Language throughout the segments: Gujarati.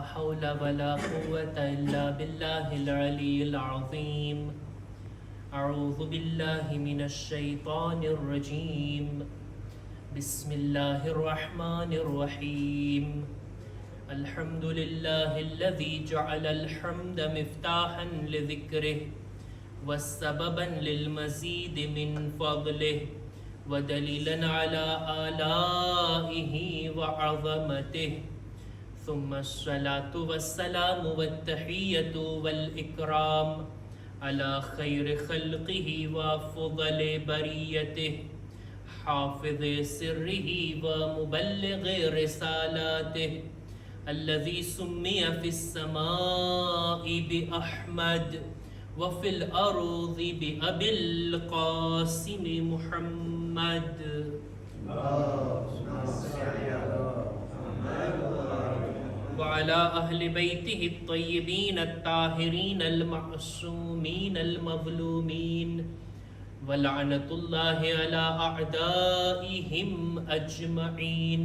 حول ولا قوة إلا بالله العلي العظيم. أعوذ بالله من الشيطان الرجيم. بسم الله الرحمن الرحيم. الحمد لله الذي جعل الحمد مفتاحا لذكره وسببا للمزيد من فضله ودليلا على آلائه وعظمته. ثم الصلاة والسلام والتحية والإكرام على خير خلقه وفضل بريته حافظ سره ومبلغ رسالاته الذي سمي في السماء بأحمد وفي الأرض بأبي القاسم محمد. وعلى أهل بيته الطيبين الطاهرين المعصومين المظلومين ولعنة الله على أعدائهم أجمعين.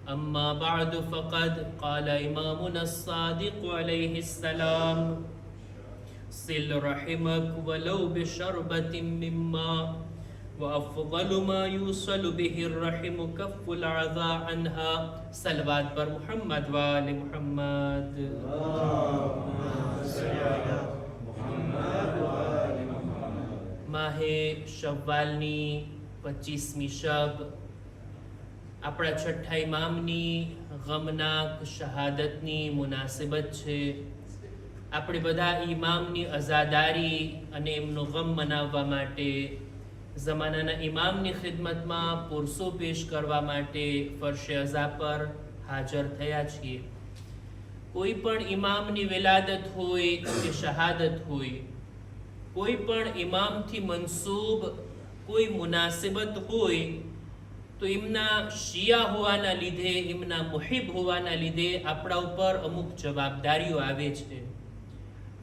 أما بعد فقد قال إمامنا الصادق عليه السلام: صل رحمك ولو بشربة من ماء وأفضل ما يوصل به الرحم كف العذى عنها. सलवात पर मोहम्मद वाले मोहम्मद. માહે શવ્વાલની 25મી શબ આપણા છઠ્ઠા ઇમામની ગમનાક શહાદતની મુનાસિબત છે. આપણે બધા ઇમામની અઝાદારી અને એમનો ગમ મનાવવા માટે ઝમાનાના ઇમામની ખિદમતમાં પુરસો પેશ કરવા માટે ફરશે અઝા પર હાજર થયા છીએ. કોઈ પણ ઇમામની વિલાદત હોય કે શહાદત હોય, કોઈ પણ ઇમામથી મનસૂબ કોઈ મુનાસિબત હોય તો એમના શિયા હોવાના લીધે, એમના મુહિબ હોવાના લીધે આપણા ઉપર અમુક જવાબદારીઓ આવે છે.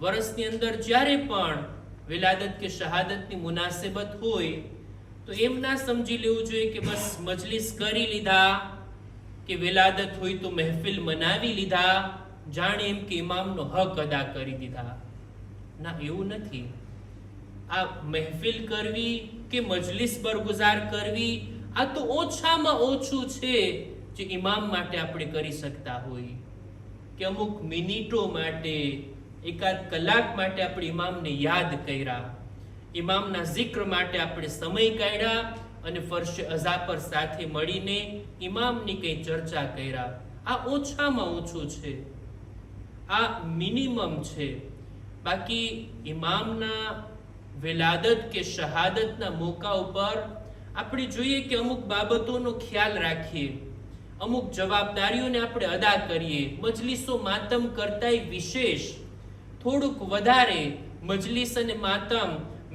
વર્ષની અંદર જ્યારે પણ વિલાદત કે શહાદતની મુનાસિબત હોય તો એમ ના સમજી લેવું જોઈએ કે બસ મજલિસ કરી લીધા કે વિલાદત હોય તો મહેફિલ મનાવી લીધા, જાણે એમ કે ઇમામનો હક અદા કરી દીધા. ના, એવું નથી. આ મહેફિલ કરવી કે મજલિસ બરગુજાર કરવી આ તો ઓછામાં ઓછું છે જે ઇમામ માટે આપણે કરી શકતા હોય. કે અમુક મિનિટો માટે, એકાદ કલાક માટે આપણે ઇમામને યાદ કર્યા, ઇમામના જિક્ર માટે આપણે સમય કાઢ્યા અને ફરશે અઝા પર સાથે મળીને ઇમામની કઈ ચર્ચા કર્યા. આ ઓછામાં ઓછું છે, આ મિનિમમ છે. બાકી ઇમામના વિલાદત કે શહાદતના મોકા ઉપર આપણે જોઈએ કે અમુક બાબતોનો ખ્યાલ રાખીએ, અમુક જવાબદારીઓને આપણે અદા કરીએ. મજલિસો માતમ કરતાંય વિશેષ થોડુંક વધારે મજલિસ અને માતમ,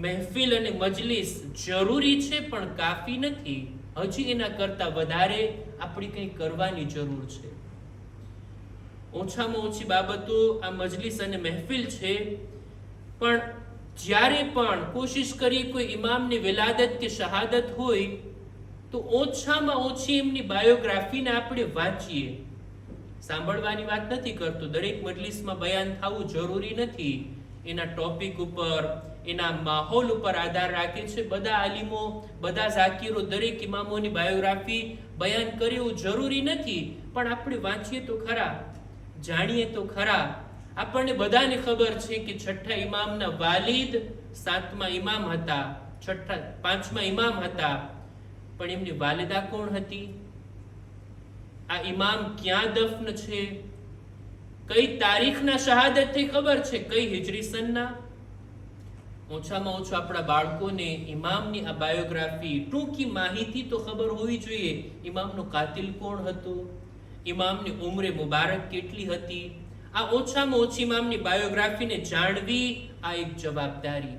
મહેફિલ અને મજલિસ જરૂરી છે પણ કાફી નથી. હજી એના કરતા વધારે આપણે કંઈ કરવાની જરૂર છે. ઓછામાં ઓછી બાબતો આ મજલિસ અને મહેફિલ છે, પણ જ્યારે પણ કોશિશ કરીએ કોઈ ઇમામની વિલાદત કે શહાદત હોય તો ઓછામાં ઓછી એમની બાયોગ્રાફીને આપણે વાંચીએ. સાંભળવાની વાત નથી કરતો, દરેક મજલિસમાં બયાન થવું જરૂરી નથી. એના ટોપિક ઉપર, એના માહોલ ઉપર આધાર રાખે છે. બધા આલિમો, બધા ઝાકીરો દરેક ઇમામોની બાયોગ્રાફી બયાન કરે એવું જરૂરી નથી, પણ આપણે વાંચીએ તો ખરા, જાણીએ તો ખરા. આપણને બધાને ખબર છે કે છઠ્ઠા ઇમામના વાલિદ 7મા ઇમામ હતા, 5મા ઇમામ હતા, પણ એમની વાલિદા કોણ હતી? આ ઇમામ ક્યાં દફન છે? કઈ તારીખના શહાદત થઈ ખબર છે? કઈ હિજરી સનના? ઓછામાં ઓછું આપણા બાળકોને ઇમામની આ બાયોગ્રાફી, ટૂંકી માહિતી તો ખબર હોવી જોઈએ. ઇમામનો કાતિલ કોણ હતો? ઇમામની ઉંમરે મુબારક કેટલી હતી? આ ઓછામાં ઓછી ઇમામની બાયોગ્રાફીને જાણવી આ એક જવાબદારી.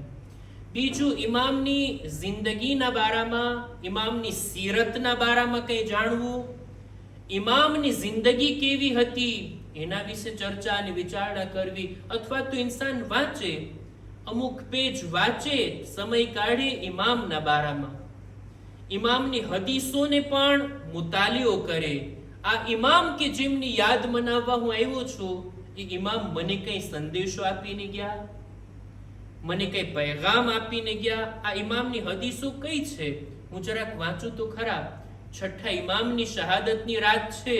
બીજું, ઇમામની જિંદગીના બારામાં, ઇમામની સીરતના બારામાં કંઈ જાણવું, ઇમામની જિંદગી કેવી હતી એના વિશે ચર્ચા અને વિચારણા કરવી. અથવા તો ઇન્સાન વાંચે, અમુક પેજ વાંચે, સમય કાઢે ઇમામના બારામાં, ઇમામની હદીસોને પણ મુતાલિયો કરે. આ ઇમામ કે જેમની યાદ મનાવવા હું આવ્યો છું, એ ઇમામ મને કઈ સંદેશો આપીને ગયા, મને કઈ પૈગામ આપીને ગયા? આ ઇમામની હદીસો કઈ છે? હું જરાક વાંચું તો ખરા. છઠ્ઠા ઇમામની શહાદતની રાત છે.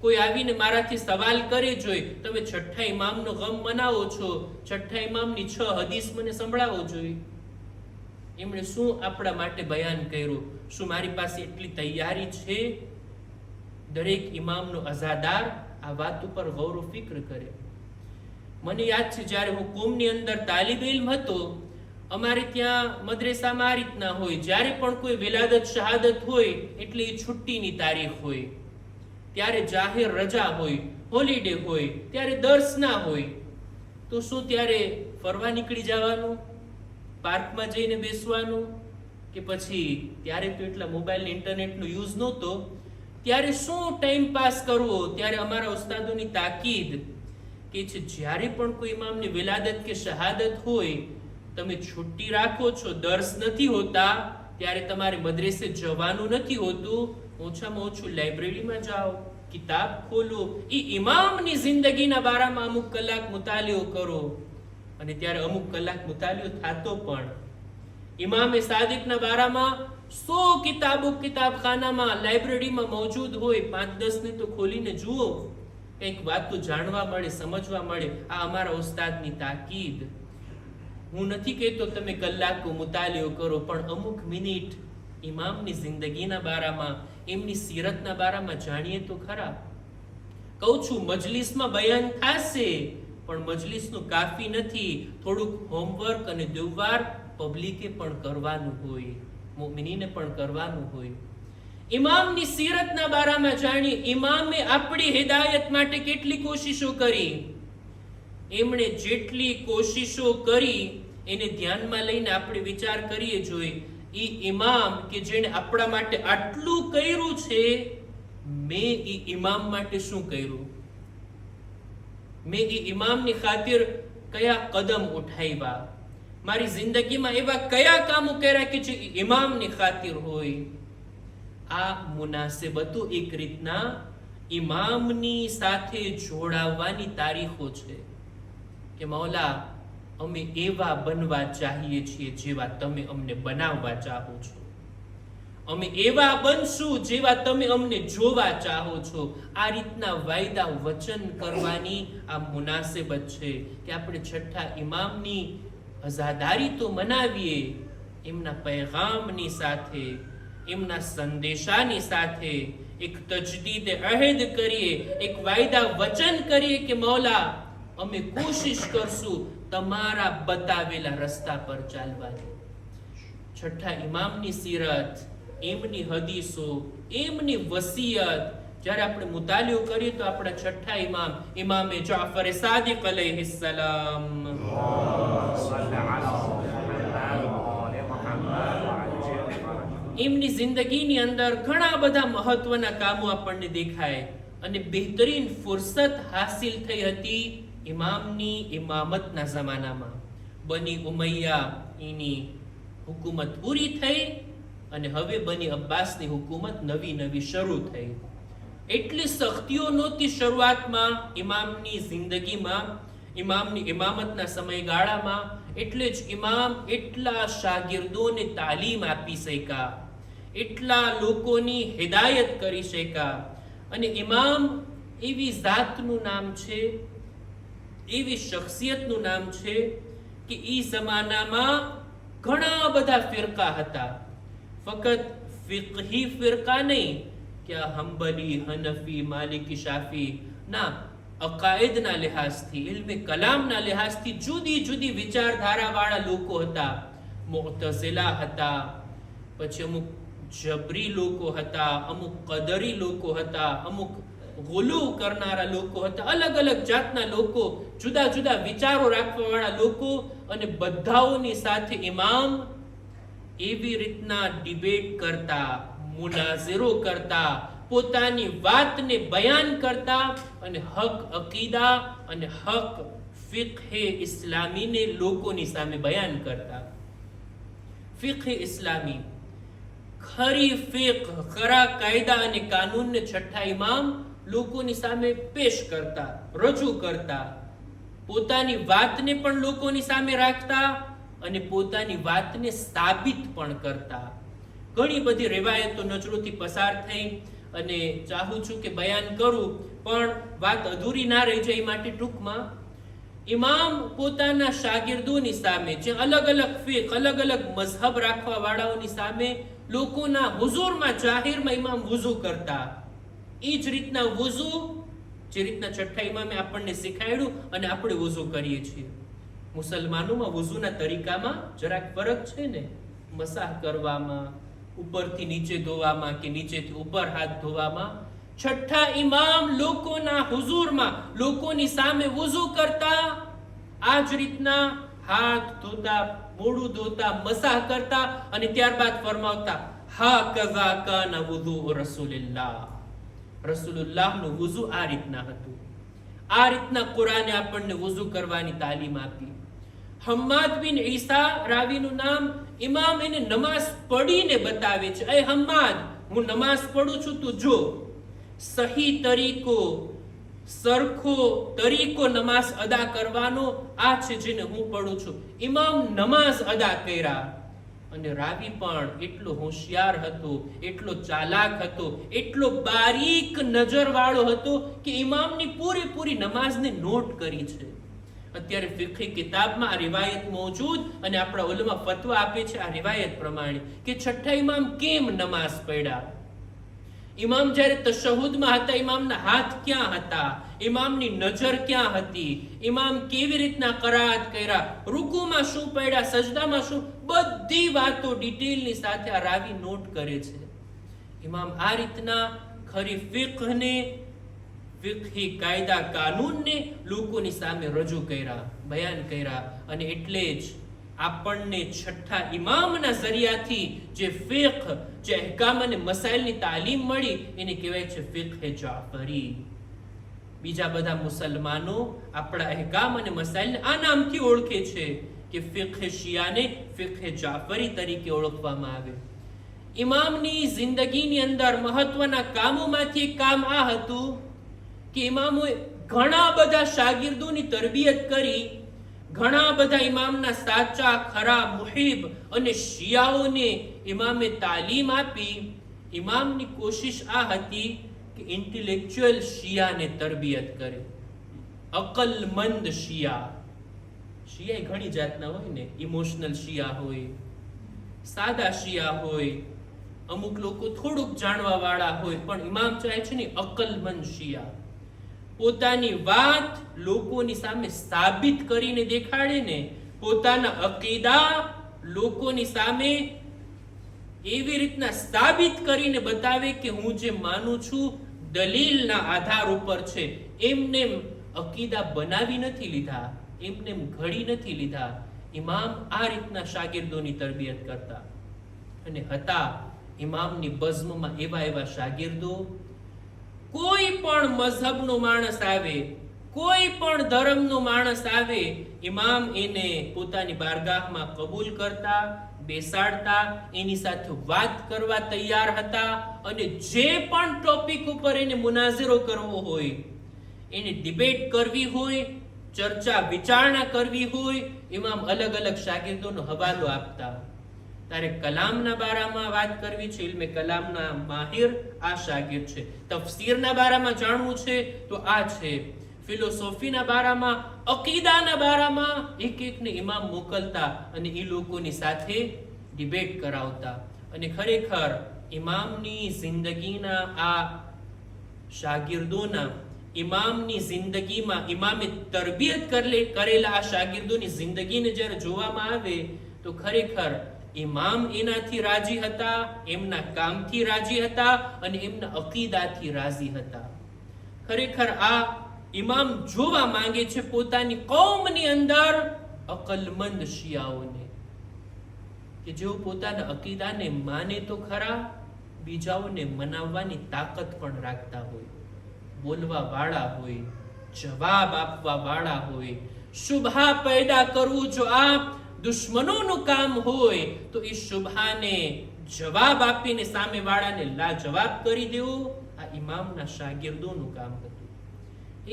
કોઈ આવીને મારાથી સવાલ કરે, જોઈ તમે છઠ્ઠા ઇમામનો ગમ મનાવો છો, છઠ્ઠા ઇમામની 6 હદીસ મને સંભળાવો જોઈ. એમણે શું આપણા માટે બયાન કર્યું? શું મારી પાસે એટલી તૈયારી છે? દરેક ઇમામનો અઝાદાર આ વાત ઉપર ગૌર ફિક્ર કરે. મને યાદ છે જ્યારે હું કોમની અંદર તાલિબ ઇલ્મ હતો, અમારે ત્યાં મદ્રેસામાં આ રીતના હોય, જ્યારે પણ કોઈ વિલાદત શહાદત હોય એટલે એ છુટ્ટીની તારીખ હોય, ત્યારે જાહેર રજા હોય, હોલિડે હોય, ત્યારે દર્સ ના હોય, તો શું ત્યારે ફરવા નીકળી જવાનું, પાર્કમાં જઈને બેસવાનું, કે પછી ત્યારે તો એટલા મોબાઈલ ઇન્ટરનેટનો યુઝ નહોતો, ત્યારે શું ટાઈમ પાસ કરવો? ત્યારે અમારા ઉસ્તાદોની તાકીદ કે છે જ્યારે પણ કોઈ ઇમામની વિલાદત કે શહાદત હોય, તમે છુટ્ટી રાખો છો, દર્સ નથી હોતા, ત્યારે તમારે મદ્રેસે જવાનું નથી હોતું, ઓછામાં ઓછું લાઇબ્રેરીમાં જાઓ, કિતાબ ખોલો, એ ઇમામની જિંદગીના બારામાં અમુક કલાક મુતાલિયો કરો. અને ત્યારે અમુક કલાક મુતાલિયો થતો પણ. ઇમામે સાદિકના બારામાં 100 કિતાબો કિતાબખાનામાં, લાઇબ્રેરીમાં મોજૂદ હોય, 5-10 ને તો ખોલીને જુઓ, કંઈક વાત તો જાણવા મળે, સમજવા મળે. આ અમારા ઉસ્તાદની તાકીદ. હું નથી કહેતો તમે કલાકો મુતાલિયો કરો, પણ અમુક મિનિટ ઇમામની જિંદગીના બારામાં, એમની સીરતના બારામાં જાણીએ તો ખરા. કહું છું, મજલિસમાં બયાન થશે, પણ મજલિસનું કાફી નથી. થોડુંક હોમવર્ક અને દુવાર પબ્લિકે પણ કરવાનું હોય, મુમિનીને પણ કરવાનું હોય. ઇમામની સીરતના બારામાં જાણીએ, ઇમામે આપણી હિદાયત માટે કેટલી કોશિશો કરી. એમણે જેટલી કોશિશો કરી એને ધ્યાનમાં લઈને આપણે વિચાર કરીએ જોઈએ, ઈ ઇમામ કે જેણે આપણા માટે આટલું કર્યું છે, મેં ઈ ઇમામ માટે શું કર્યું? મેં ઈ ઇમામની ખાतिर કયા કદમ ઉઠાવ્યા? મારી જિંદગીમાં એવા કયા કામો કર્યા કે જે ઇમામની ખાतिर હોય? આ મુનાસિબતો એક રીતના ઇમામની સાથે જોડાવવાની તારીખો છે કે મૌલા, અમે એવા બનવા ચાહીએ છીએ જેવા તમે અમને બનાવવા ચાહો છો. અમે એવા બનશું જેવા તમે અમને જોવા ચાહો છો. આ રીતના વાયદા વચન કરવાની આ મુનાસિબત છે કે આપણે છઠ્ઠા ઇમામની અઝાદારી તો મનાવીએ, એમના પૈગામની સાથે, એમના સંદેશાની સાથે એક તજદીદ અહેદ કરીએ, એક વાયદા વચન કરીએ કે મૌલા, અમે કોશિશ કરશું તમારા બતાવેલા રસ્તા પર ચાલવાની. છઠ્ઠા ઇમામની સીરત, એમની હદીસો, એમની વસિયત જ્યારે આપણે મુતાલિયો કરીએ તો આપણા છઠ્ઠા ઇમામ, ઇમામે જાફર સાદિક અલૈહિસ્સલામ, એમની જિંદગીની અંદર ઘણા બધા મહત્વના કામો આપણને દેખાય. અને બહેતરીન ફુરસત હાસિલ થઈ હતી ઇમામની ઇમામતના જમાનામાં. બની ઉમૈયા એની હુકુમત પૂરી થઈ અને હવે બની અબ્બાસની હુકુમત નવી શરૂ થઈ. એટલી સખ્તીઓ નહોતી શરૂઆતમાં ઇમામની જિંદગીમાં, ઇમામની ઇમામતના સમયગાળામાં. એટલે જ ઇમામ એટલા શાગિર્દોને તાલીમ આપી શક્યા, એટલા લોકોની હિદાયત કરી શક્યા. અને ઇમામ એવી જાતનું નામ છે, એવી શખ્સિયતનું નામ છે કે ઈ જમાનામાં ઘણા બધા ફિરકા હતા. ફક્ત ફિqહી ફિરકા નહીં કે હંબલી, હનફી, માલિકી, શાફી ના, અકાયદના લિહાઝથી, ઇલ્મે કલામના લિહાઝથી જુદી જુદી વિચારધારાવાળા લોકો હતા. મુઅતઝિલા હતા, પછી અમુક જબરી લોકો હતા, અમુક કદરી લોકો હતા, અમુક ગુલુ કરનારા લોકો હતા. અલગ અલગ જાતના લોકો, જુદા જુદા વિચારો રાખવાવાળા લોકો. અને બધાઓની સાથે ઇમામ એવી રીતના ડિબેટ કરતા, મુનાઝિરો કરતા, પોતાની વાતને બયાન કરતા અને હક અકીદા અને હક ફિqહે ઇસ્લામીને લોકોની સામે બયાન કરતા. ફિqહે ઇસ્લામી, ખરી ફિqહ, ખરા કાયદા અને કાનૂનને છઠ્ઠા ઇમામ લોકોની સામે પેશ કરતા, રજૂ કરતા, પોતાની વાતને પણ લોકોની સામે રાખતા અને પોતાની વાતને સાબિત પણ કરતા. ઘણી બધી riવાયતો નજરોથી પસાર થઈ અને ચાહું છું કે બયાન કરું, પણ વાત અધૂરી ના રહી જાય માટે ટૂંકમાં ઇમામ પોતાના શાગિર્દોની સામે, જે અલગ અલગ ફિક, અલગ અલગ મઝહબ રાખવા વાળાઓની સામે લોકોના હુઝુરમાં, જાહેરમાં ઇમામ વુઝુ કરતા. એ જ રીતના વુઝુ, જે રીતના છઠ્ઠા ઇમામે આપણને શીખાડ્યું અને આપણે વુઝુ કરીએ છીએ. મુસલમાનોમાં વુઝુના તરીકામાં જરાક ફરક છે ને, મસાહ કરવામાં, ઉપરથી નીચે ધોવામાં કે નીચેથી ઉપર હાથ ધોવામાં. છઠ્ઠા ઇમામ લોકોના હુઝુરમાં, લોકોની સામે વુઝુ કરતા, આ જ રીતના હાથ ધોતા, મોઢું ધોતા, મસાહ કરતા અને ત્યારબાદ ફરમાવતા, હા કઝા કાના વુઝુ રસૂલિલ્લાહ. રસૂલુલ્લાહનું વુઝુ આ રીતના હતું. આ રીતના કુરાને આપણને વુઝુ કરવાની તાલીમ આપી. હમ્માદ બિન ઈસા રાવીનું નામ, ઇમામ એને નમાઝ પડીને બતાવે છે. એ હમ્માદ, હું નમાઝ પડું છું, તું જો. સહી તરીકો, સરખો તરીકો નમાઝ અદા કરવાનો આ છે જેને હું પડું છું. ઇમામ નમાઝ અદા કર્યા. અને રાવી પણ એટલો હોશિયાર હતો, એટલો ચાલાક હતો, એટલો બારીક નજરવાળો હતો કે ઇમામની પૂરેપૂરી નમાઝને નોટ કરી છે. અત્યારે ફિક્હી કિતાબમાં આ રિવાયત મોજૂદ અને આપણા ઉલમા ફતવા આપે છે આ રિવાયત પ્રમાણે કે છઠ્ઠા ઇમામ કેમ નમાઝ પડ્યા. ઇમામ જ્યારે તશહુદમાં હતા, ઇમામના હાથ ક્યાં હતા, ઇમામની નજર ક્યાં હતી, ઇમામ કેવી રીતના કરાત કર્યા, રૂકુમાં શું પડ્યા, સજદામાં શું, બધી વાતો ડિટેલની સાથે આ રાવી નોટ કરે છે. ઇમામ આ રીતના ખરી ફિક્હને, ફિક્હી કાયદા કાનૂનને લોકોની સામે રજૂ કર્યા, બયાન કર્યા. અને એટલે જ આપણને છઠ્ઠા ઇમામના જરિયાથી જે ફિક્હ, જે અહકામ અને મસાઇલની તાલીમ મળી એને કહેવાય છે ફિક્હે જાફરી. બીજા બધા મુસલમાનો આપણા અહકામ અને મસાઇલને આ નામથી ઓળખે છે કે ફિક્હે શિયાને ફિક્હે જાફરી તરીકે ઓળખવામાં આવે. ઇમામની જિંદગીની અંદર મહત્વના કામોમાંથી એક કામ આ હતું કે ઇમામોએ ઘણા બધા શાગિર્દોની તરબિયત કરી, ઘણા બધા ઇમામના સાચા ખરા મુહિબ અને શિયાઓને ઇમામે તાલીમ આપી. ઇમામની કોશિશ આ હતી કે ઇન્ટેલેક્ચ્યુઅલ શિયાને તરબિયત કરે, અકલમંદ શિયા. શિયા ઘણી જાતના હોય ને, ઇમોશનલ શિયા હોય, સાદા શિયા હોય, અમુક લોકો થોડુંક જાણવા વાળા હોય, પણ ઇમામ ચાહે છે ને અકલમંદ શિયા. પોતાની વાત લોકોની સામે સાબિત કરીને દેખાડે ને, પોતાના અકીદા લોકોની સામે એવી રીતના સાબિત કરીને બતાવે કે હું જે માનું છું દલીલના આધાર ઉપર છે. એમને અકીદા બનાવી નથી લીધા, એમને ઘડી નથી લીધા. ઇમામ આ રીતના શાગિર્દોની તરબિયત કરતા. અને હતા ઇમામની બઝમમાં એવા એવા શાગિર્દો, કોઈ પણ મઝહબનો માણસ આવે, કોઈ પણ ધર્મનો માણસ આવે, ઇમામ એને પોતાની બારગાહમાં કબૂલ કરતા, બેસાડતા, એની સાથે વાત કરવા તૈયાર હતા. અને જે પણ ટોપિક ઉપર એને મુનાઝરો કરવો હોય, એને ડિબેટ કરવી હોય, ચર્ચા વિચારણા કરવી હોય, ઇમામ અલગ અલગ શાગિર્દોનો હવાલો આપતા. તારે કલામના બારામાં વાત કરવી છે, ઇલ્મે કલામના માહિર આ શાગિર્દ છે. તફસીરના બારામાં જાણવું છે તો આ છે. ફિલોસોફીના બારામાં, અકીદાના બારામાં એક એકને ઇમામ મોકલતા અને એ લોકોની સાથે ડિબેટ કરાવતા. અને ખરેખર ઇમામની જિંદગીના આ શાગિર્દોના, ઇમામની જિંદગીમાં ઇમામે તરબિયત કરેલા આ શાગિર્દોની જિંદગીને જ્યારે જોવામાં આવે તો ખરેખર ઇમામ એનાથી રાજી હતા, એમના કામથી રાજી હતા અને એમના અકીદાથી રાજી હતા. ખરેખર આ ઇમામ જોવા માંગે છે પોતાની કૌમની અંદર અકલમંદ શિયાઓને, કે જેઓ પોતાના અકીદાને માને તો ખરા, બીજાઓને મનાવવાની તાકાત પણ રાખતા હોય, બોલવા વાળા હોય, જવાબ આપવા વાળા હોય. શુભા પેદા કરવું જો આ દુશ્મનોનું કામ હોય તો એ શુભાને જવાબ આપીને સામે વાળાને લાજવાબ કરી દેવું આ ઇમામના શાગિર્દોનું કામ હતું.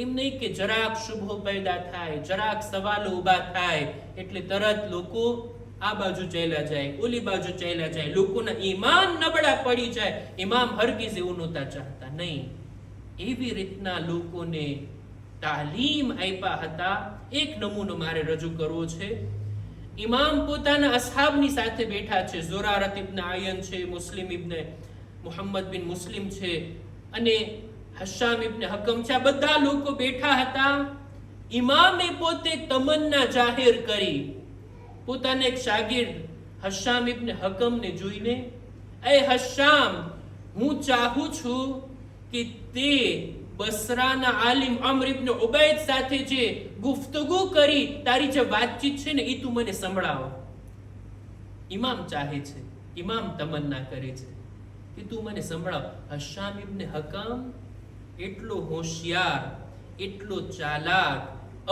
એમ નહીં કે જરાક શુભો પેદા થાય, જરાક સવાલો ઊભા થાય એટલે તરત લોકો આ બાજુ ચાલ્યા જાય, ઓલી બાજુ ચાલ્યા જાય, લોકોના ઈમાન નબળા પડી જાય. ઇમામ હરગીઝ એવું નહોતા ચાહતા. નહીં, એવી રીતના લોકોને તાલીમ આપ્યા હતા. એક નમૂનો મારે રજૂ કરવો છે. ઇમામ પોતાના અસહાબની સાથે બેઠા છે. ઝુરારત ઇબ્ન આયન છે, મુસ્લિમ ઇબ્ન મુહમ્મદ બિન મુસ્લિમ છે અને હશામ ઇબ્ન હકમ છે. આ બધા લોકો બેઠા હતા. ઇમામે પોતે તમન્ના જાહેર કરી. પોતાના એક શાગિર્દ હશામ ઇબ્ન હકમને જોઈને, એ હશામ, હું ચાહું છું કે તે બસરાના આલિમ અમ્ર ઇબ્ન ઉબૈદ સાથે જે ગુફ્તગુ કરી, તારી જે વાતચીત છે ને, એ તું મને સંભળાવો. ઇમામ ચાહે છે, ઇમામ તમન્ના કરે છે કે તું મને સંભળાવ. હશામ ઇબ્ન હકમ એટલો હોશિયાર, એટલો ચાલાક,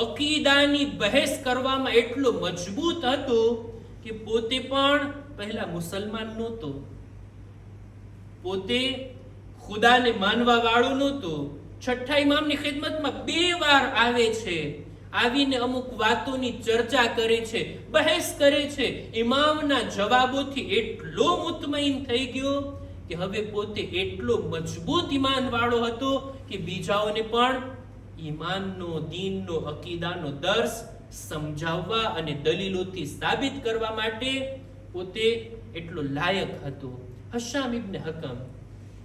અકીદાની બહેસ કરવામાં એટલો મજબૂત હતો કે પોતે પણ પહેલા મુસલમાન નહોતો, પોતે ખુદાને માનવા વાળો નહોતો. છઠ્ઠા ઇમામની ખિદમતમાં 2 વાર આવે છે. આવીને અમુક વાતોની ચર્ચા કરે છે, બહેસ કરે છે. ઇમામના જવાબોથી એટલો મુતમઈન થઈ ગયો કે હવે પોતે એટલો મજબૂત ઈમાન વાળો હતો કે બીજાઓને પણ ઈમાનનો, દીનનો, અકીદાનો દર્સ સમજાવવા અને દલીલોથી સાબિત કરવા માટે પોતે એટલો લાયક હતો. હશામ ઇબ્ન હકમ,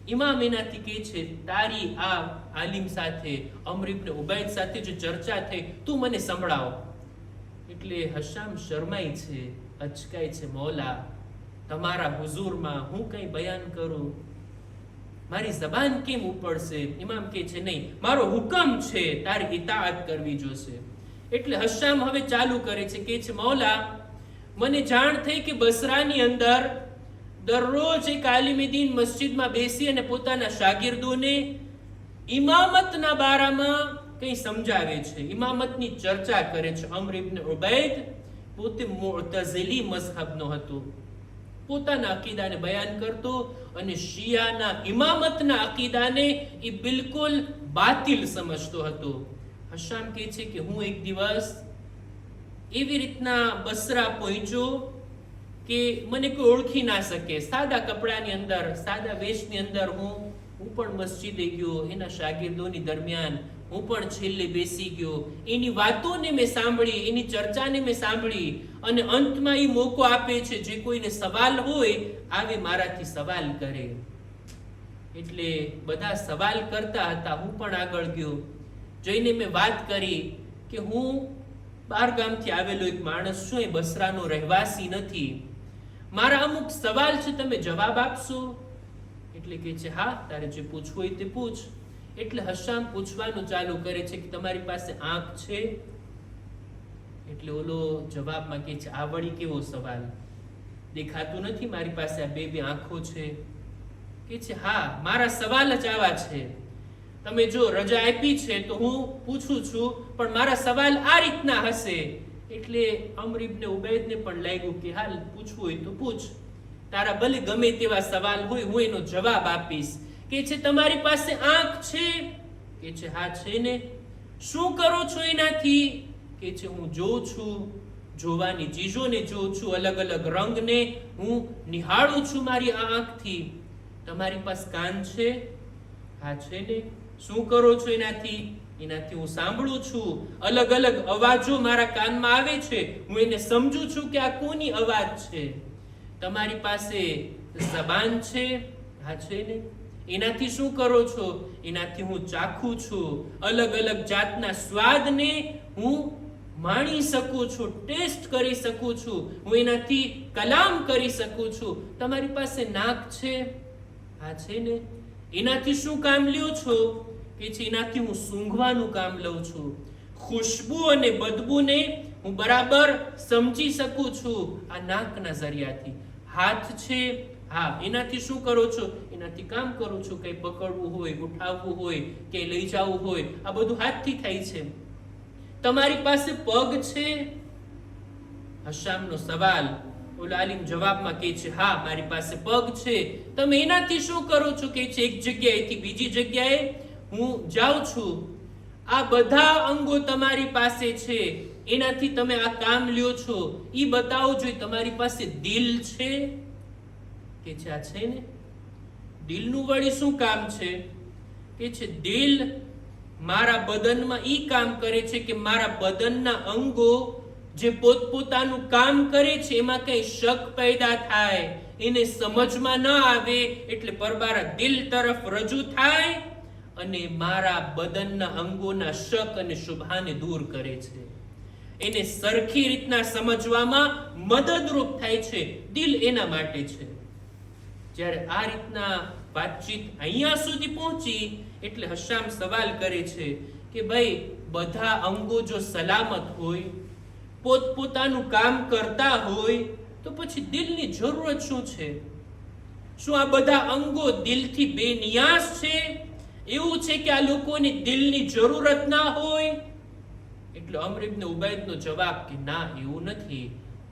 ઇમામ એનાથી કહે છે, તારી આ આલિમ સાથે, અમ્ર ઇબ્ન ઉબૈદ સાથે જે ચર્ચા થઈ, તું મને સંભળાવો. એટલે હશામ શરમાય છે, અચકાય છે. મૌલા, તમારા હુઝુરમાં હું કઈ બયાન કરું? મારી જબાન કેમ ઉપડશે? ઇમામ કહે છે, નહીં, મારો હુકમ છે, તારી ઇતાઅત કરવી જોશે. એટલે હશામ હવે ચાલુ કરે છે, કહે છે, મૌલા, મને જાણ થઈ કે બસરાની અંદર દરરોજ એક આલિમે દીન મસ્જિદમાં બેસી અને પોતાના શાગિર્દોને ઇમામતના બારામાં કંઈ સમજાવે છે, ઇમામતની ચર્ચા કરે છે. અમ્ર ઇબ્ન ઉબૈદ પોતે મુઅતઝિલી મઝહબનો હતો, પોતાના અકીદાને બયાન કરતો અને શિયાના ઇમામતના અકીદાને એ બિલકુલ બાતિલ સમજતો હતો. હશામ કહે છે કે હું એક દિવસ એવી રીતના બસરા પહોંચ્યો કે મને કોઈ ઓળખી ના શકે. સાદા કપડાની અંદર, સાદા વેશની અંદર હું પણ મસ્જિદે ગયો. એના શાગિર્દોની દરમિયાન હું પણ છેલ્લે બેસી ગયો. એની વાતોને મેં સાંભળી, એની ચર્ચાને મેં સાંભળી અને અંતમાં એ મોકો આપે છે, જે કોઈને સવાલ હોય આવે મારાથી સવાલ કરે. એટલે બધા સવાલ કરતા હતા, હું પણ આગળ ગયો. જઈને મેં વાત કરી કે હું બહાર ગામથી આવેલો એક માણસ છું, એ બસરાનો રહેવાસી નથી. મારા અમુક સવાલ છે, તમે જવાબ આપશો? એટલે કહે છે, હા, તારે જે પૂછવું હોય તે પૂછ. એટલે હશામ પૂછવાનું ચાલુ કરે છે કે તમારી પાસે આંખ છે? એટલે ઓલો જવાબમાં કહે છે, આ વળી કેવો સવાલ? દેખાતું નથી મારી પાસે આ બે આંખો છે? કહે છે, હા, મારા સવાલ જ આવા છે. તમે જો રજા આપી છે તો હું પૂછું છું, પણ મારા સવાલ આ રીતના હશે. એટલે અમ્ર ઇબ્ન ઉબૈદને પણ લાગ્યું કે હાલ, પૂછવું હોય તો પૂછ, તારા ભલે ગમે તેવા સવાલ હોય, હું એનો જવાબ આપીશ. કે છે, તમારી પાસે આંખ છે? કે છે, હા છે ને. શું કરો છો એનાથી? કે છે, હું જોઉં છું, જોવાની ચીજોને જોઉં છું, અલગ અલગ રંગને હું નિહાળું છું મારી આ આંખથી. તમારી પાસે કાન છે? હા છે ને. શું કરો છો એનાથી? એનાથી હું સાંભળું છું, અલગ અલગ અવાજો મારા કાનમાં આવે છે, હું એને સમજું છું કે આ કોની અવાજ છે. તમારી પાસે જબાન છે? હા છે ને. એનાથી શું કરો છો? એનાથી હું ચાખું છું, અલગ અલગ જાતના સ્વાદને હું માણી શકું છું, ટેસ્ટ કરી શકું છું, હું એનાથી કલામ કરી શકું છું. તમારી પાસે નાક છે? હા છે ને. એનાથી શું કામ લ્યો છો? કે છે, એનાથી હું સૂંઘવાનું કામ લઉં છું, ખુશ્બુ અને બદબૂને હું બરાબર સમજી શકું છું આ નાકના જરિયાથી. હાથ છે? હા. એનાથી શું કરો છો? એનાથી કામ કરું છું, કંઈ પકડવું હોય, ઉઠાવવું હોય, કે લઈ જવું હોય, આ બધું હાથથી થાય છે. તમારી પાસે પગ છે? હશામનો સવાલ ઓલો આલિમ જવાબમાં કહે છે, હા મારી પાસે પગ છે. તમે એનાથી શું કરો છો? કહે છે, એક જગ્યાએથી બીજી જગ્યાએ હું જાઉં છું. આ બધા અંગો તમારી પાસે છે, એનાથી તમે આ કામ લ્યો છો. ઈ બતાવો જોઈએ, તમારી પાસે દિલ છે? કે છે આ છે ને. દિલનું વળી શું કામ છે? કે છે દિલ મારા બદનમાં ઈ કામ કરે છે કે મારા બદનના અંગો જે પોતપોતાનું કામ કરે છે એમાં કઈ શક પેદા થાય, એને સમજમાં ન આવે, એટલે પરબારા દિલ તરફ રજૂ થાય અને મારા બદનના અંગોના શક અને શુભાને દૂર કરે છે. એને સરખી રીતના સમજવામાં મદદરૂપ થાય છે. દિલ એના માટે છે. જ્યારે આ રીતના વાતચીત અહીંયા સુધી પહોંચી એટલે હશામ સવાલ કરે છે કે ભાઈ બધા અંગો જો સલામત હોય, પોતપોતાનું કામ કરતા હોય, તો પછી દિલની જરૂરત શું છે? શું આ બધા અંગો દિલથી બેનિયાસ છે? એવું છે કે આ લોકોને દિલની જરૂરત ના હોય? એટલે અમર ઇબ્ન ઉબૈદનો જવાબ કે ના, એવું નથી.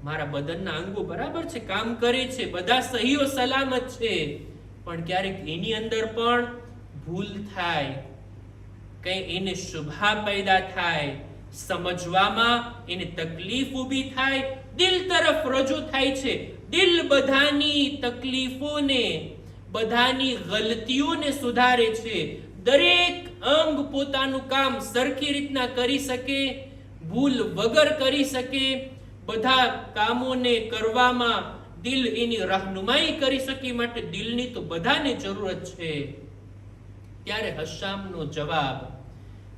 મારા બદનના અંગો બરાબર છે, કામ કરે છે, બધા સહીઓ સલામત છે, પણ ક્યારેક એની અંદર પણ ભૂલ થાય, કઈ એને શુભા પેદા થાય, સમજવામાં એને તકલીફ ઊભી થાય, દિલ તરફ રજૂ થાય છે. દિલ બધાની તકલીફોને, બધાની ગલતીઓને સુધારે છે. દરેક અંગ પોતાનું કામ સરખી રીતના કરી શકે, ભૂલ વગર કરી શકે, બધા કામોને કરવામાં દિલ એની રહેનુમાઈ કરી શકે. માટે દિલની તો બધાને જરૂરત છે. ત્યારે હશામનો જવાબ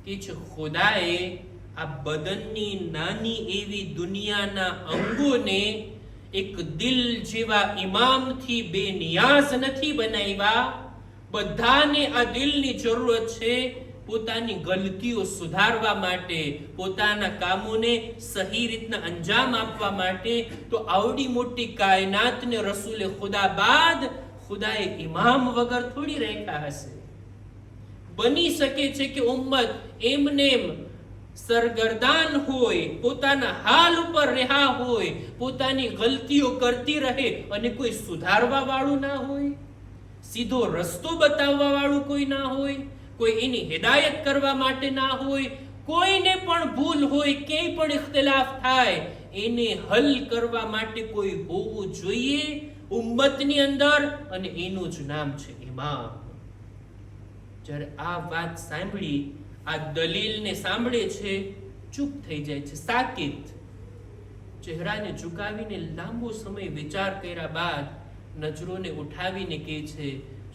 કે છે, ખુદાએ આ બદનની નાની એવી દુનિયાના અંગોને એક દિલ જેવા ઇમામથી બેનિયાઝ નથી બનાવ્યા. બધાને આ દિલની જરૂરત છે, પોતાની ગલતીઓ સુધારવા માટે, પોતાના કામોને સહી રીતના અંજામ આપવા માટે. તો આવડી મોટી કાયનાતને રસૂલે ખુદા બાદ ખુદાએ ઇમામ વગર થોડી રાખ્યા હશે. બની શકે છે કે ઉમ્મત એમનેમ સરગર્દાન હોય, પોતાના હાલ ઉપર રહ્યા હોય, પોતાની ગલતીઓ કરતી રહે અને કોઈ સુધારવા વાળું ના હોય, સીધો રસ્તો બતાવવા વાળું કોઈ ના હોય, કોઈ એની હિદાયત કરવા માટે ના હોય. કોઈને પણ ભૂલ હોય, ક્યાંય પણ ઇખ્તિલાફ થાય, એને હલ કરવા માટે કોઈ હોવું જોઈએ ઉમ્મતની અંદર, અને એનું જ નામ છે ઇમામ. જ્યારે આ વાત સાંભળી, આ દલીલને સાંભળે છે, ચૂપ થઈ જાય છે, સાકિત. ચહેરાને ઝુકાવીને લાંબો સમય વિચાર કર્યા બાદ નજરોને ઉઠાવીને કહે છે,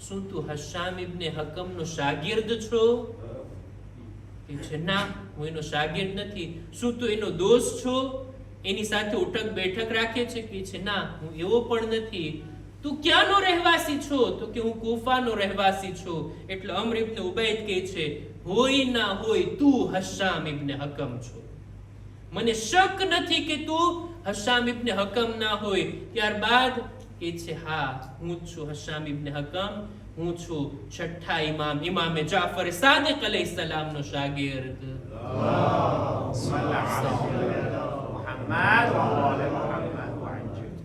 શું તું હશામ ઇબ્ન હકમનો શાગિર્દ છો? કહે છે, ના, હું એનો શાગિર્દ નથી. શું તું એનો દોસ્ત છો? એની સાથે ઉઠક બેઠક રાખે છે? કહે છે, ના, હું એવો પણ નથી. તું ક્યાંનો રહેવાસી છો? તો કે હું કૂફાનો રહેવાસી છું. એટલે અમર ઇબ્ન ઉબૈદ કહે છે, હોય ના હોય તું હશામ ઇબ્ન હકમ છો. મને શક નથી કે તું હશામ ઇબ્ન હકમ ના હોય. ત્યારબાદ કહે છે, હા, હું જ છું હશામ ઇબ્ન હકમ. હું છું છઠ્ઠા ઇમામ, ઇમામે જાફર સાદિક અલૈહિસ્સલામનો શાગિર્દ.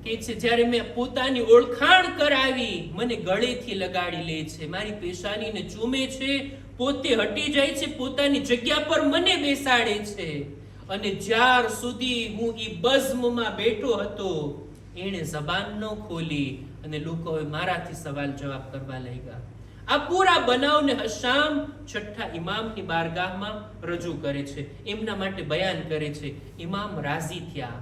કે છે, જ્યારે મેં પોતાની ઓળખાણ કરાવી, મને ગળેથી લગાડી લે છે, મારી પેશાનીને ચૂમે છે, પોતે હટી જાય છે, પોતાની જગ્યા પર મને બેસાડે છે. અને જ્યાર સુધી હું ઈ બઝમમાં બેઠો હતો, એણે જબાન ન ખોલી અને લોકો હવે મારાથી સવાલ જવાબ કરવા લાગ્યા. આ પૂરા બનાવને હશામ છઠ્ઠા ઇમામની બારગાહમાં રજૂ કરે છે, એમના માટે બયાન કરે છે. ઇમામ રાજી થયા,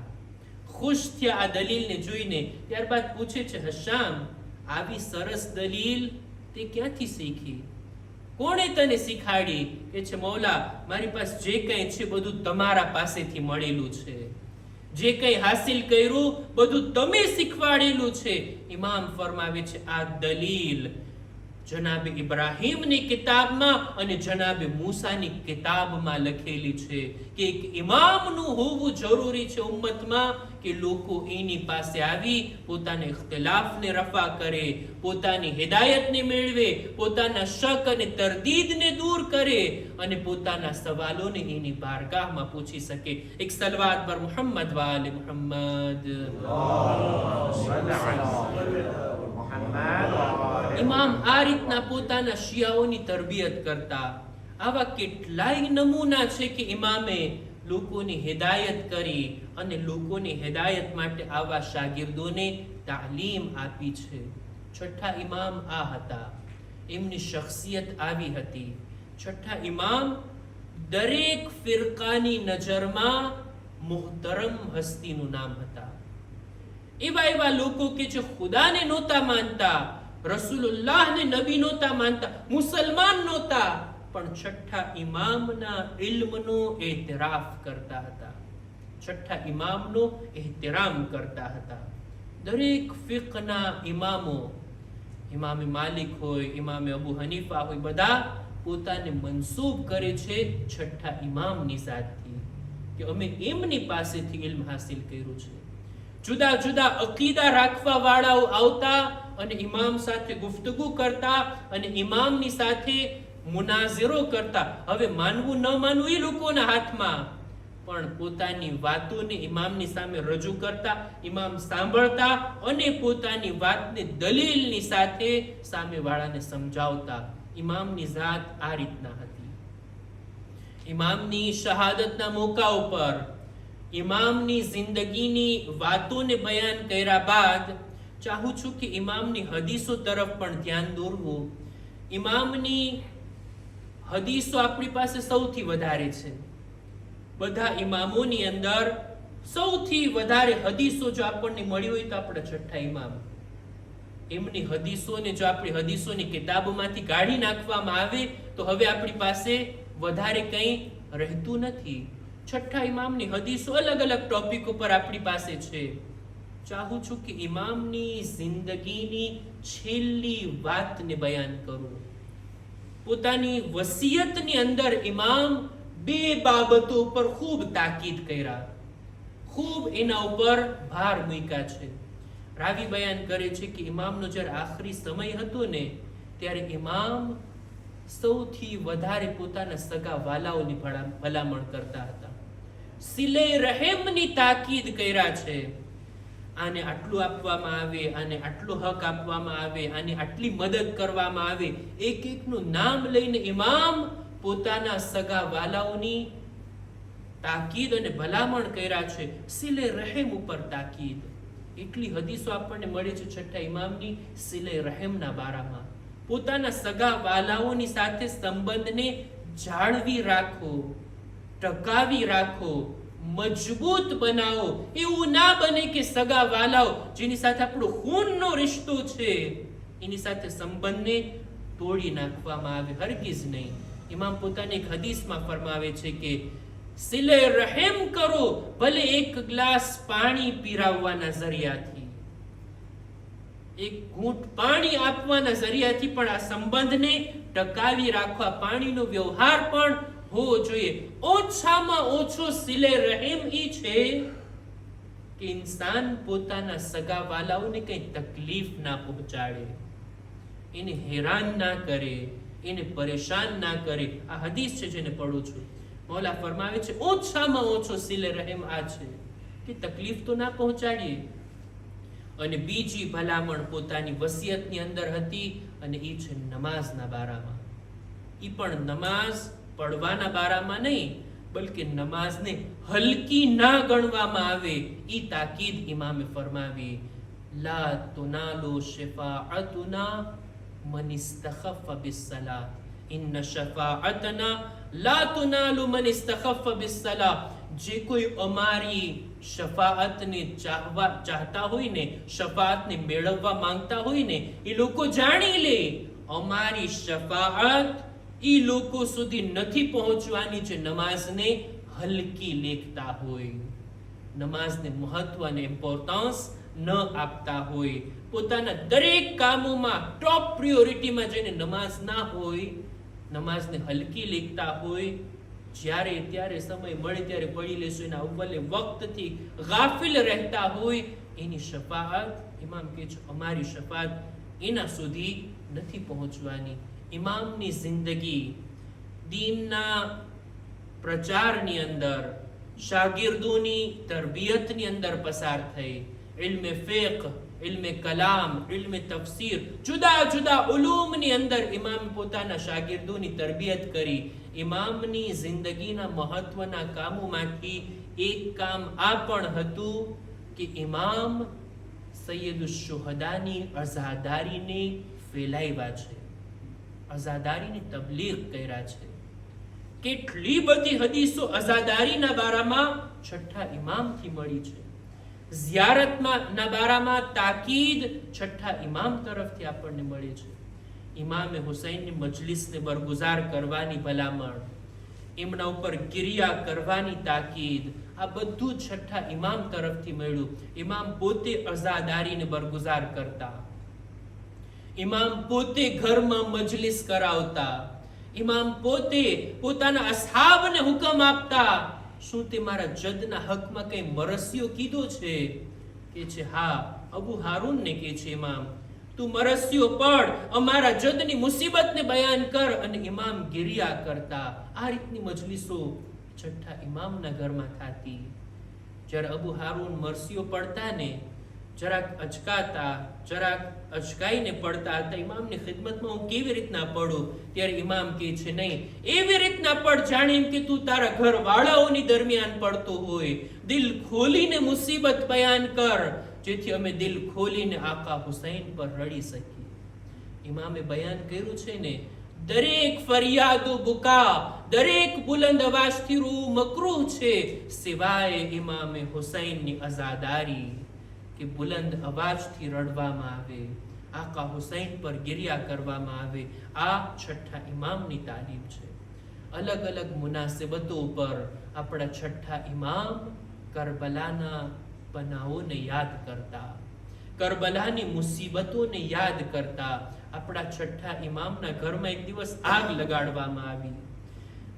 ખુશ થયા આ દલીલને જોઈને. ત્યારબાદ પૂછે છે, હશામ, આવી સરસ દલીલ તે ક્યાંથી શીખી? કોણે તને શીખાડી? કે છે, મૌલા, મારી પાસે જે કંઈ છે બધું તમારા પાસેથી મળેલું છે. જે કંઈ હાસિલ કર્યું બધું તમે શીખવાડેલું છે. ઇમામ ફરમાવે છે, આ દલીલ જનાબે ઇબ્રાહીમની કિતાબમાં અને જનાબે મૂસાની કિતાબમાં લખેલી છે કે એક ઇમામનું હોવું જરૂરી છે ઉમ્મતમાં, કે લોકો એની પાસે આવી પોતાના ઇખ્તિલાફને રફા કરે, પોતાની હિદાયતને મેળવે, પોતાના શક અને તરદીદને દૂર કરે અને પોતાના સવાલોને એની બારગાહમાં પૂછી શકે. એક સલવાત પર મુહમ્મદ વાલે મુહમ્મદ. ઇમામ આ રીતના પોતાના શિયાઓની તરબિયત કરતા. આવા કેટલાય નમૂના છે કે ઇમામે લોકોની હિદાયત કરી અને લોકોની હિદાયત માટે આવા શાગિર્દોને તાલીમ આપી છે. છઠ્ઠા ઇમામ આ હતા, એમની શખ્સિયત આવી હતી. છઠ્ઠા ઇમામ દરેક ફિરકાની નજરમાં મુહતરમ હસ્તીનું નામ હતા. એવા લોકો કે જે ખુદાને નહોતા માનતા, રસૂલુલ્લાહને નબી નહોતા માનતા, મુસલમાન નહોતા, પણ છઠ્ઠા ઇમામના ઇલ્મનો એહતરાફ કરતા હતા, છઠ્ઠા ઇમામનો એહતરામ કરતા હતા. દરેક ફિકના ઇમામો, ઇમામે માલિક હોય, ઇમામે અબુ હનીફા હોય, બધા પોતાને મનસૂબ કરે છે છઠ્ઠા ઇમામની ઝાતથી કે અમે એમની પાસેથી ઇલ્મ હાસિલ કર્યું છે. જુદા જુદા અકીદા રાખવા વાળાઓ આવતા અને ઇમામ સાથે ગુફ્તગુ કરતા અને ઇમામની સાથે મુનાઝરો કરતા. હવે માનવું ન માનવું એ લોકોના હાથમાં, પણ પોતાની વાતોને ઇમામની સામે રજૂ કરતા, ઇમામ સાંભળતા અને પોતાની વાતને દલીલની સાથે સામેવાળાને સમજાવતા. ઇમામની ઝાત આ રીતના હતી. ઇમામની શહાદતના મોકા ઉપર ઇમામની જિંદગીની વાતોને બયાન કર્યા બાદ ચાહું છું કે ઇમામની હદીસો તરફ પણ ધ્યાન દોરવું. ઇમામની હદીસો આપણી પાસે સૌથી વધારે છે. બધા ઇમામોની અંદર સૌથી વધારે હદીસો જો આપણને મળી હોય તો આપણે છઠ્ઠા ઇમામ. એમની હદીસોને જો આપણી હદીસોની કિતાબોમાંથી કાઢી નાખવામાં આવે તો હવે આપણી પાસે વધારે કંઈ રહેતું નથી. છઠ્ઠા ઇમામની હદીસો અલગ અલગ ટોપિક ઉપર આપણી પાસે છે. ચાહું છું કે ઇમામની જિંદગીની છેલ્લી વાતને બયાન કરું. પોતાની વસિયતની અંદર ઇમામ બે બાબતો ઉપર ખૂબ તાકીદ કર્યા, ખૂબ એના ઉપર ભાર મૂક્યા છે. રાવી બયાન કરે છે કે ઇમામનો જ્યારે આખરી સમય હતો ને ત્યારે ઇમામ સૌથી વધારે પોતાના સગા વાલાઓની ભલામણ કરતા હતા. સિલે રહેમની તાકીદ કર્યા છે. આને આટલું આપવામાં આવે, આને આટલો હક આપવામાં આવે, આને આટલી મદદ કરવામાં આવે. એક એકનું નામ લઈને ઇમામ પોતાના સગા વાલાઓની તાકીદ અને ભલામણ કર્યા છે. સિલે રહેમ ઉપર તાકીદ. એટલી હદીસો આપણને મળે છે છઠ્ઠા ઇમામની સિલે રહેમના બારામાં. પોતાના સગા વાલાઓની સાથે સંબંધને જાળવી રાખો, ટકાવી રાખો, મજબૂત બનાવો. એવું ના બને કે સગા વાલાઓ જેની સાથે આપણો ખૂનનો રિશ્તો છે એની સાથે સંબંધને તોડી નાખવામાં આવે, હરગીઝ નહીં. ઇમામ પોતાની એક હદીસમાં ફરમાવે છે કે સિલે રહેમ કરો, ભલે એક ગ્લાસ પાણી પીરાવવાના જરિયાથી, એક ઘૂંટ પાણી આપવાના જરિયાથી પણ આ સંબંધને ટકાવી રાખવા. પાણીનો વ્યવહાર પણ હોવો જોઈએ. ઓછામાં ઓછો સિલે રહેમ ઈ છે કે ઇન્સાન પોતાના સગા વાલાઓને કઈ તકલીફ ના પહોંચાડે, એને હેરાન ના કરે, એને પરેશાન ના કરે. આ હદીસ છે જેને પઢું છું. મૌલા ફરમાવે છે ઓછામાં ઓછો સિલે રહેમ આ છે કે તકલીફ તો ના પહોંચાડીએ. અને બીજી ભલામણ પોતાની વસિયતની અંદર હતી અને એ છે નમાઝના બારામાં. એ પણ નમાઝ પડવાના બારામાં નહીં, બલકે નમાઝને હલકી ના ગણવામાં આવે એ તાકીદ ઇમામે ફરમાવી. લા તુનાલુ શફાઅતુના મન ઇસ્તખફા બિસ્સલાહ, ઇન્ન શફાઅતના લા તુનાલુ મન ઇસ્તખફા બિસ્સલાહ. જે કોઈ અમારી શફાઅતને ચાહતા હોય ને, શફાઅતને મેળવવા માંગતા હોય ને, એ લોકો જાણી લે અમારી શફાઅત એ લોકો સુધી નથી પહોંચવાની જે નમાઝને હલકી લેખતા હોય. નમાઝને મહત્વ અને ઇમ્પોર્ટન્સ ન આપતા હોય, પોતાના દરેક કામોમાં ટોપ પ્રિયોરિટીમાં જઈને નમાઝ ના હોય, નમાઝને હલકી લેખતા હોય, જ્યારે ત્યારે સમય મળે ત્યારે પડી લેશું એના અવ્વલે વક્તથી ગાફિલ રહેતા હોય, એની શફાઅત ઇમામ કહે છે અમારી શફાઅત એના સુધી નથી પહોંચવાની. ઇમામની જિંદગી દીનના પ્રચારની અંદર, શાગિર્દોની તરબિયતની અંદર પસાર થઈ. ઇલ્મે ફિqh, ઇલ્મે કલામ, ઇલ્મે તફસીર, જુદા જુદા ઉલૂમની અંદર ઇમામ પોતાના શાગિર્દોની તરબિયત કરી. ઇમામની જિંદગીના મહત્વના કામોમાંથી એક કામ આ પણ હતું કે ઇમામ સૈયદુશ શુહદાની અઝાદારીને ફેલાવ્યા છે, અઝાદારીની તબલીગ કર્યા છે. કેટલી બધી હદીસો અઝાદારીના બારામાં છઠ્ઠા ઇમામથી મળી છે. ઝિયારતના બારામાં તાકીદ છઠ્ઠા ઇમામ તરફથી આપણને મળે છે. ઇમામે હુસૈનની મજલિસને બરગુજાર કરવાની ભલામણ, એમના ઉપર કિરિયા કરવાની તાકીદ, આ બધું છઠ્ઠા ઇમામ તરફથી મળ્યું. ઇમામ પોતે અઝાદારીને બરગુજાર કરતા, ઇમામ પોતે ઘરમાં મજલિસ કરાવતા, ઇમામ પોતે પોતાના અસહાબને હુકમ આપતા, શું તે મારા જદના હકમાં કઈ મરસ્યો કીધો છે? કે છે હા. અબુ હારૂનને કે છે ઇમામ તું મરસ્યો પડ, અમારા જદની મુસીબતને બયાન કર, અને ઇમામ ગિરિયા કરતા. આ રીતની મજલિસો છઠ્ઠા ઇમામના ઘરમાં થતી. જ્યારે અબુ હારૂન મરસીઓ પડતા ને જરાક અચકાતા, જરાક અચકાઈને પડતા હતા, ઇમામની ખિદમતમાં હું કેવી રીતના પડું? ત્યારે ઇમામ કહે છે નહીં, એવી રીતના પડ જાણે એમ કે તું તારા ઘર વાળાઓની દરમિયાન પડતો હોય. દિલ ખોલીને મુસીબત બયાન કર, જેથી અમે દિલ ખોલીને આકા હુસૈન પર રડી શકીએ. ઇમામે બયાન કર્યું છે ને, દરેક ફરિયાદો બુકા, દરેક બુલંદ અવાજથી રૂ મકરૂહ છે, સિવાય ઇમામે હુસૈનની અઝાદારી, કે બુલંદ અવાજથી રડવામાં આવે, આકા હુસૈન પર ગિરિયા કરવામાં આવે. આ છઠ્ઠા ઇમામની તાલીમ છે. અલગ અલગ મુનાસિબતો પર આપણા છઠ્ઠા ઇમામ કરબલાના બનાવોને યાદ કરતા, કરબલાની મુસીબતોને યાદ કરતા. આપણા છઠ્ઠા ઇમામના ઘરમાં એક દિવસ આગ લગાડવામાં આવી.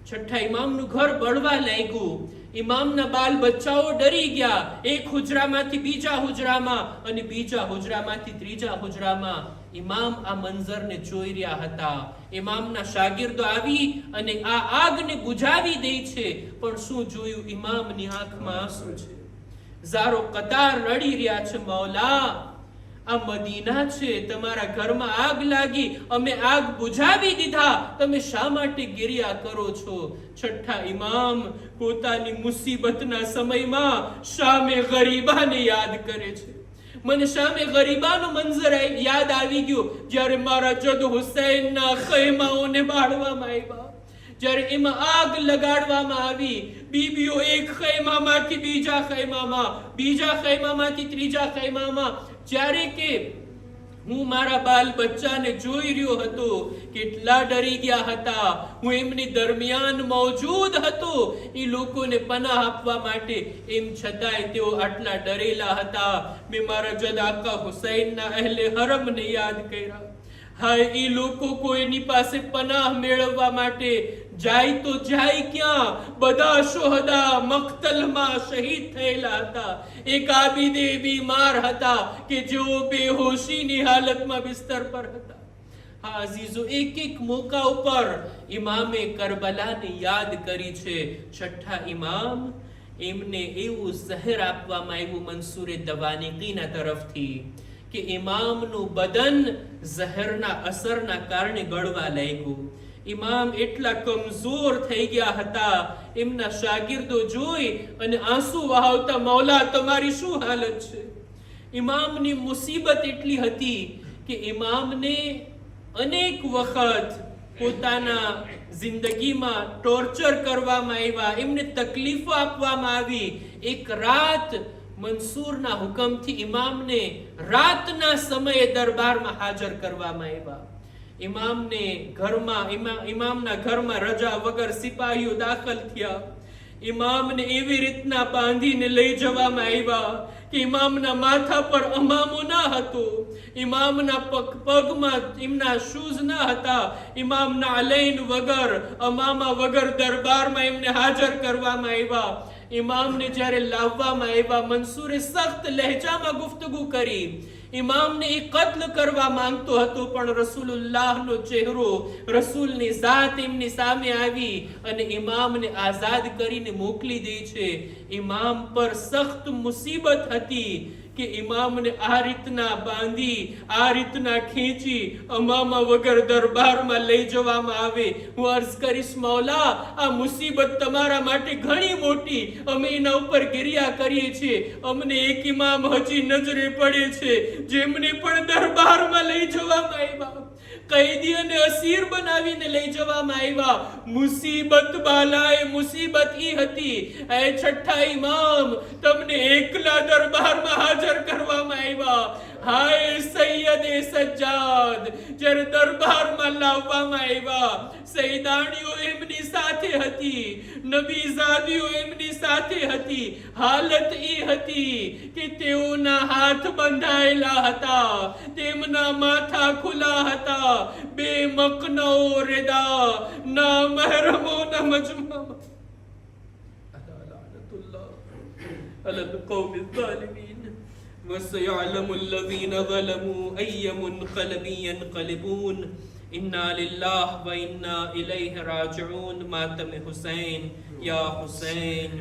છઠ્ઠા ઇમામનું ઘર બળવા લાગ્યું. ઇમામના બાલ બચ્ચાઓ ડરી ગયા. એક હુજરામાંથી બીજા હુજરામાં અને બીજા હુજરામાંથી ત્રીજા હુજરામાં ઇમામ આ મંઝરને જોઈ રહ્યા હતા. ઇમામના શાગિર્દો આવી અને આ આગને બુઝાવી દે છે, પણ શું જોયું? ઇમામની આંખમાં આંસુ છે, ઝારો કતાર રડી રહ્યા છે, મૌલા આ મદીના છે, તમારા ઘરમાં આગ લાગી, અમે આગ બુઝાવી દીધા, તમે શા માટે ગિરિયા કરો છો? છઠ્ઠા ઇમામ પોતાની મુસીબતના સમયમાં શામે ગરીબાને યાદ કરે છે. મને શામે ગરીબાનો મંઝર યાદ આવી ગયો, જ્યારે મારા જદ હુસૈનના ખૈમાઓને બાળવામાં આવ્યા, જ્યારે એમાં આગ લગાડવામાં આવી. બીબીઓ એક ખૈમામાંથી બીજા ખૈમામાં, બીજા ખૈમામાંથી ત્રીજા ખૈમામાં. જ્યારે કે હું મારા બાલ બચ્ચાને જોઈ રહ્યો હતો, કેટલા ડરી ગયા હતા. હું એમની દરમિયાન મોજૂદ હતો એ લોકોને પનાહ આપવા માટે, એમ છતાંય તેઓ આટલા ડરેલા હતા. મેં મારા જદ આકા હુસૈનના અહેલે હરમને યાદ કર્યા. હાય, એ લોકો કોઈની પાસે પનાહ મેળવવા માટે જાય તો જાય ક્યાં? બધા શોહદા મક્તલમાં શહીદ થયેલા હતા. એક આબિદે બીમાર હતા કે જેઓ બેહોશીની હાલતમાં બિસ્તર પર હતા. હા અઝીઝો, એક એક મોકા ઉપર ઇમામે કરબલાને યાદ કરી છે. છઠ્ઠા ઇમામ, એમને એવું ઝહેર આપવામાં આવ્યું મંસૂરે દવાનિકીના તરફથી કે ઇમામનું બદન ઝહેરના અસરના કારણે ગળવા લાગ્યું. ઇમામ એટલા કમજોર થઈ ગયા હતા. એમના શાગિર્દો જોઈ અને આંસુ વહાવતા, મૌલા તમારી શું હાલત છે? ઇમામની મુસીબત એટલી હતી કે ઇમામને અનેક વખત પોતાના જિંદગીમાં ટોર્ચર કરવામાં આવ્યા, એમને તકલીફો આપવામાં આવી. એક રાત મંસૂરના હુકમથી ઇમામને રાતના સમયે દરબારમાં હાજર કરવામાં આવ્યા. ઇમામના ઘરમાં રજા વગર સિપાહીઓ દાખલ થયા. ઇમામને એવી રીતના બાંધીને લઈ જવામાં આવ્યા કે ઇમામના માથા પર અમામો ના હતો, ઇમામના પગમાં એમના શૂઝ ના હતા, ઇમામના અલૈન વગર અમામા વગર દરબારમાં એમને હાજર કરવામાં આવ્યા. ઇમામને જ્યારે લાવવામાં આવ્યા, મંસૂરે સખ્ત લહેજામાં ગુફ્તગુ કરી. ઇમામને એ કત્લ કરવા માંગતો હતો, પણ રસૂલુલ્લાહનો ચહેરો, રસૂલની ઝાત એમની સામે આવી અને ઇમામને આઝાદ કરીને મોકલી દે છે. ઇમામ પર સખ્ત મુસીબત હતી કે ઇમામને આ રીતના બાંધી, આ રીતના ખેંચી અમામા વગર દરબારમાં લઈ જવામાં આવે. હું અર્ઝ કરીશ, મૌલા, આ મુસીબત તમારા માટે ઘણી મોટી, અમે એના ઉપર ગિરિયા કરીએ છીએ. અમને એક ઇમામ હજી નજરે પડે છે જેમને પણ દરબારમાં લઈ જવામાં આવ્યા, કૈદી અને અસીર બનાવીને લઈ જવામાં આવ્યા. મુસીબત બાલાએ મુસીબત ઈ હતી, એ છઠ્ઠા ઇમામ, તમને એકલા દરબારમાં હાજર કરવામાં આવ્યા. હાય સૈયદે સજ્જાદ, જ્યારે દરબારમાં લાવવામાં આવ્યા, સૈદાણીઓ એમની સાથે હતી, નબીઝાદીઓ એમની સાથે હતી. હાલત એ હતી કે તેઓના હાથ બંધાયેલા હતા, તેમના માથા ખુલ્લા હતા, બે મકનો રેદા, ના મહેરમો ના મજમા. અલદ કૌમ ઝાલિમીન وسيعلم الذين ظلموا أي منقلب ينقلبون إنا لله وإنا إليه راجعون. ماتم حسين، يا حسين.